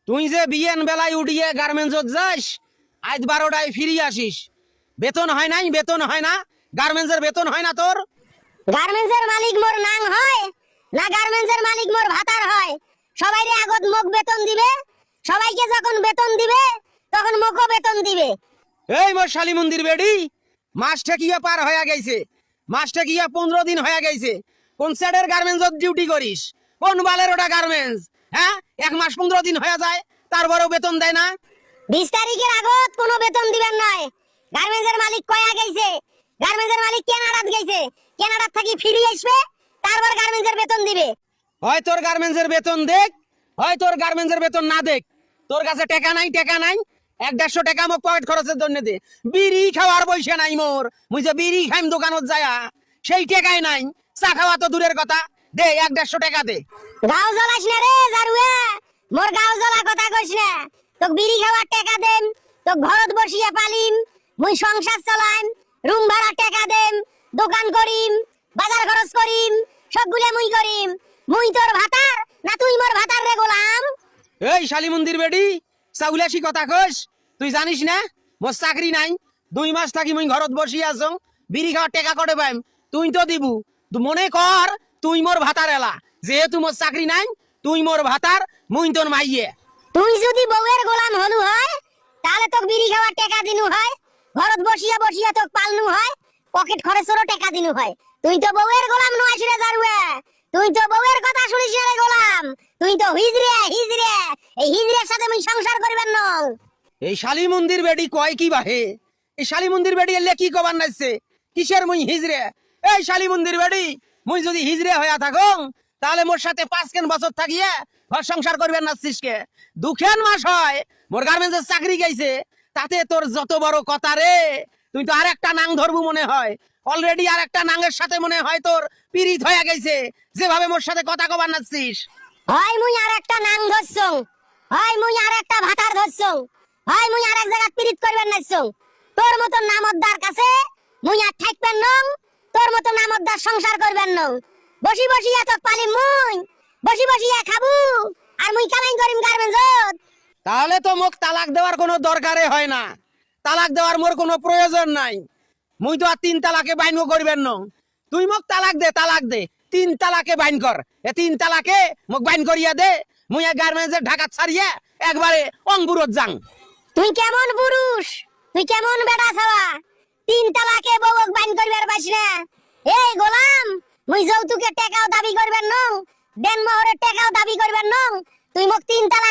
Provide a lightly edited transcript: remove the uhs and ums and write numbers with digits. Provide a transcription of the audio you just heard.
তুই যে বিয়েন বেলায় উঠিয়ে গার্মেন্টসত যাস, আজ 12টায় ফিরি আসিস, বেতন হয় নাই? বেতন হয় না? গার্মেন্টসের বেতন হয় না তোর? গার্মেন্টসের মালিক মোর নাং হয় না গার্মেন্টসের মালিক মোর ভাতার হয়? সবাইরে আগত মোক বেতন দিবে, সবাইকে যখন বেতন দিবে তখন মোকও বেতন দিবে। এই মোর শালী মন্দির বেডি, মাসটা কিয়া পার হয়ে গেছে, মাসটা কিয়া 15 দিন হয়ে গেছে। কোন সাইডের গার্মেন্টসত ডিউটি করিস? কোন বালের ওটা গার্মেন্টস? হ্যাঁ, 1 মাস 15 দিন হয়ে যায়, তারপরেও বেতন দেয় না? 20 তারিখের আগত কোনো বেতন দিবেন নয়। গার্মেন্টসের মালিক কয়া গেছে, গার্মেন্টসের মালিক কানাডাত গেছে, কানাডাত থাকি ফিরে আসবে, তারপর গার্মেন্টসের বেতন দিবে। হয় তোর গার্মেন্টসের বেতন দেখ, হয় তোর গার্মেন্টসের বেতন না দেখ। তোর কাছে টাকা নাই, টাকা নাই, 100-150 টাকা মোক পকেট খরচের জন্য দে। বিড়ি খাওয়ার পয়সা নাই মোর, মুই যে বিড়ি খাইম দোকানত যায়া, সেই টাকাই নাই। চা খাওয়া তো দূরের কথা, দে 100-150 টাকা দে। গাও জ্বলাস না রে জারুয়া, মোর গাও জ্বলা কথা কইস না। তোক বিড়ি খাওয়ার টাকা দেম, তোক ঘরত বসিয়ে পালিম, মুই সংসার চলাইম, রুম ভাড়া টাকা দেম, দোকান করিম, বাজার খরচ করিম, সবগুলা মুই করিম। মুই তোর ভাতার না তুই মোর ভাতার রে গোলাম? এই শালী মন্দির বেডি, চাউলাসি কথা কইস? তুই জানিস না মোর চাকরি নাই? 2 মাস থাকি মুই ঘরত বসি আছো, বিড়ি খাওয়ার টাকা কটে পাইম? তুই তো দিবু। মনে কর তুই মোর ভাতার এলা, যেহেতু মোর চাকরি নাই, তুই মোর ভাতার, মুই তোর মাইয়ে। তুই যদি বউয়ের গোলাম হলু হয়, তাহলে তোক বিড়ি খাওয়ার টাকা দিনু হয়, ঘরত বসিয়া বসিয়া তোক পালনু হয়, পকেট খরচেরও টাকা দিনু হয়। তুই তো বউয়ের গোলাম নয় রে জারুয়া, তুই তো বউয়ের কথা শুনিস রে গোলাম, তুই তো হিজড়ে হিজড়ে। এই হিজড়ের সাথে মুই সংসার করিবেন নং। এই শালী মন্দির বেডি কয় কি বাহে? এই শালী মন্দির বেডি এলে কি কবার নাইছে? কিসের মুই হিজড়ে? এই শালী মন্দির বেডি, মুই যদি হিজড়ে হইয়া থাকং, তাহলে মোর সাথে 5 বছর থাকিয়ে ঘর সংসার করবেন নাছিস কে? 2 মাস হয় মোর গার্মেন্টসের চাকরি গেছে, তাতে তোর যত বড় কথা রে। তুই তো আরেকটা নাং ধরবু মনে হয়, অলরেডি আরেকটা নাঙের সাথে মনে হয় তোর পিরিত হয়ে গেছে, যেভাবে মোর সাথে কথা কবার নাছিস। হয় মুই আর একটা নাং ধরছং, হয় মুই আর একটা ভাতার ধরছং, হয় মুই আর এক জায়গা পিরিত করবেন নাইছং। তোর মত নামদ্দার কাছে মুই আর থাকবেন নং, তোর মত নামদ্দার সংসার করবেন নং। বসি বসি এত পালি মুই, বসি বসি খাবু, আর মুই কামাই করিম গার্মেন্টসত। তাহলে তো মোক তালাক দেওয়ার কোনো দরকারে হয় না, তালাক দেওয়ার মোর কোনো প্রয়োজন নাই। মুই তো আর 3 তালাকে বাইনও করবেন ন। তুই মোক তালাক দে, তালাক দে, 3 তালাকে বাইন কর। 3 তালাকে মোক বাইন করিয়া দে, মুই গার্মেন্টসের ঢাকা ছাড়িয়ে একবারে অঙ্গুরত যাং। তুই কেমন পুরুষ, তুই কেমন বেটা ছাওয়া, 3 তালাকে বউক বাইন করিবার পাইছ না? এই গোলাম, মুই যৌতুকের টাকাও দাবি করবেন নং, দেন মোহরের টাকাও দাবি করবেন নং। তুই মোক 3 তালাকে